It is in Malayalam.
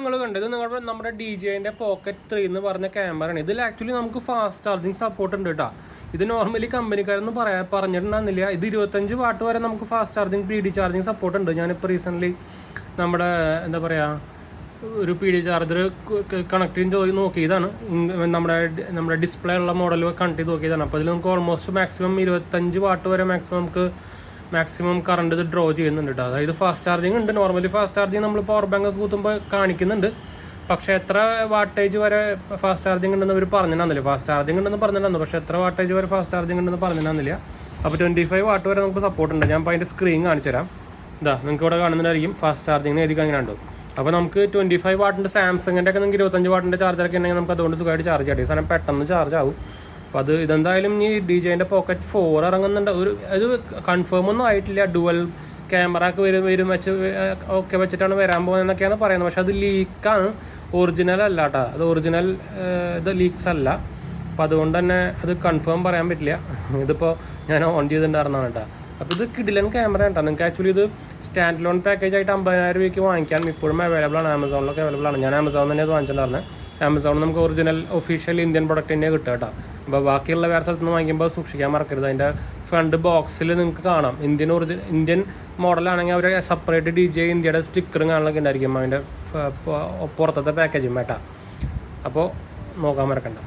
നിങ്ങൾ കണ്ടത് നമ്മുടെ DJIന്റെ പോക്കറ്റ് 3 എന്ന് പറഞ്ഞ ക്യാമറയാണ്. ഇതിൽ ആക്ച്വലി നമുക്ക് ഫാസ്റ്റ് ചാർജിങ് സപ്പോർട്ട് ഉണ്ട് കേട്ടോ. ഇത് നോർമലി കമ്പനിക്കാരൊന്നും പറഞ്ഞിട്ടുണ്ടായിരുന്നില്ല. ഇത് 25 വാട്ട് വരെ നമുക്ക് fast charging PD charging support ഉണ്ട്. ഞാനിപ്പോൾ റീസെൻ്റ്ലി നമ്മുടെ എന്താ പറയുക ഒരു PD ചാർജർ കണക്ട് ചെയ്ത് നോക്കിയതാണ്. നമ്മുടെ ഡിസ്പ്ലേ ഉള്ള മോഡൽ കണക്ട് ചെയ്ത് നോക്കിയതാണ്. അപ്പോൾ ഇതിൽ നമുക്ക് ഓൾമോസ്റ്റ് മാക്സിമം 25 വാട്ട് വരെ മാക്സിമം കറണ്ട് ഇത് ഡ്രോ ചെയ്യുന്നുണ്ട് കേട്ടോ. അതായത് ഫാസ്റ്റ് ചാർജിങ് ഉണ്ട്. നോർമലി ഫാസ്റ്റ് ചാർജിങ് നമ്മൾ പവർ ബാങ്ക് ഒക്കെ കുത്തുമ്പോൾ കാണിക്കുന്നുണ്ട്. പക്ഷേ എത്ര വാട്ടേജ് വരെ ഫാസ്റ്റ് ചാർജിങ് ഉണ്ടെന്ന് അവർ പറഞ്ഞിട്ടുണ്ടെന്നില്ല. ഫാസ്റ്റ് ചാർജിങ് ഉണ്ടെന്ന് പറഞ്ഞിട്ടുണ്ടെന്ന്, പക്ഷേ എത്ര വാട്ടേജ് വരെ ഫാസ്റ്റ് ചാർജിങ് ഉണ്ടെന്ന് പറഞ്ഞിട്ടുണ്ടെന്നില്ല. അപ്പോൾ 25 വാട്ട് വരെ നമുക്ക് സപ്പോർട്ട് ഉണ്ട്. ഞാൻ ഇപ്പോൾ അതിൻ്റെ സ്ക്രീൻ കാണിച്ചു തരാം. ഇതാ നിങ്ങൾക്ക് ഇവിടെ കാണുന്നതായിരിക്കും ഫാസ്റ്റ് ചാർജിങ് എഴുതി അങ്ങനെ ഉണ്ടോ. അപ്പോൾ നമുക്ക് 25 വാട്ടിൻ്റെ സാംസങ്ങിൻ്റെ ഒക്കെ നിങ്ങൾക്ക് 25 വാട്ടിൻ്റെ ചാർജറൊക്കെ ഉണ്ടെങ്കിൽ നമുക്ക് അതുകൊണ്ട് സുഖമായിട്ട് ചാർജ് ചെയ്യാം. ഈ സാധനം പെട്ടെന്ന് ചാർജ് ആവും. അപ്പോൾ ഇതെന്തായാലും ഈ DJIന്റെ പോക്കറ്റ് 4 ഇറങ്ങുന്നുണ്ട്. അത് കൺഫേം ഒന്നും ആയിട്ടില്ല. ഡുവൽ ക്യാമറ ഒക്കെ ഒക്കെ വെച്ചിട്ടാണ് വരാൻ പോകുന്നതെന്നൊക്കെയാണ് പറയുന്നത്. പക്ഷെ അത് ലീക്കാണ്, ഒറിജിനൽ അല്ല കേട്ടോ. അത് ഒറിജിനൽ ഇത് ലീക്സ് അല്ല. അപ്പോൾ അതുകൊണ്ട് തന്നെ അത് കൺഫേം പറയാൻ പറ്റില്ല. ഇതിപ്പോൾ ഞാൻ ഓൺ ചെയ്തിട്ടുണ്ടായിരുന്നതാണ് കേട്ടോ. അപ്പോൾ ഇത് കിഡിലൻ ക്യാമറ കേട്ടോ. നിങ്ങൾക്ക് ആക്ച്വലി ഇത് സ്റ്റാൻഡ് ലോൺ പാക്കേജ് ആയിട്ട് 50,000 രൂപയ്ക്ക് വാങ്ങിക്കാൻ ഇപ്പോഴും അവൈലബിൾ ആണ്. ആമസോണിലൊക്കെ അവൈലബിൾ ആണ്. ഞാൻ ആമസോണിൽ തന്നെ അത് വാങ്ങിച്ചിട്ടുണ്ടായിരുന്നത്. ആമസോണിൽ നമുക്ക് ഒറിജിനൽ ഒഫീഷ്യൽ ഇന്ത്യൻ പ്രൊഡക്റ്റ് തന്നെ കിട്ടുക കേട്ടോ. അപ്പോൾ ബാക്കിയുള്ള വേറെ സ്ഥലത്ത് നിന്ന് വാങ്ങിക്കുമ്പോൾ സൂക്ഷിക്കാൻ മറക്കരുത്. അതിൻ്റെ ഫ്രണ്ട് ബോക്സിൽ നിങ്ങൾക്ക് കാണാം ഇന്ത്യൻ മോഡലാണെങ്കിൽ അവർ സെപ്പറേറ്റ് DJI ഇന്ത്യയുടെ സ്റ്റിക്കറും കാണാനൊക്കെ ഉണ്ടായിരിക്കും അതിൻ്റെ പുറത്തത്തെ പാക്കേജും കേട്ടോ. അപ്പോൾ നോക്കാൻ മറക്കണ്ട.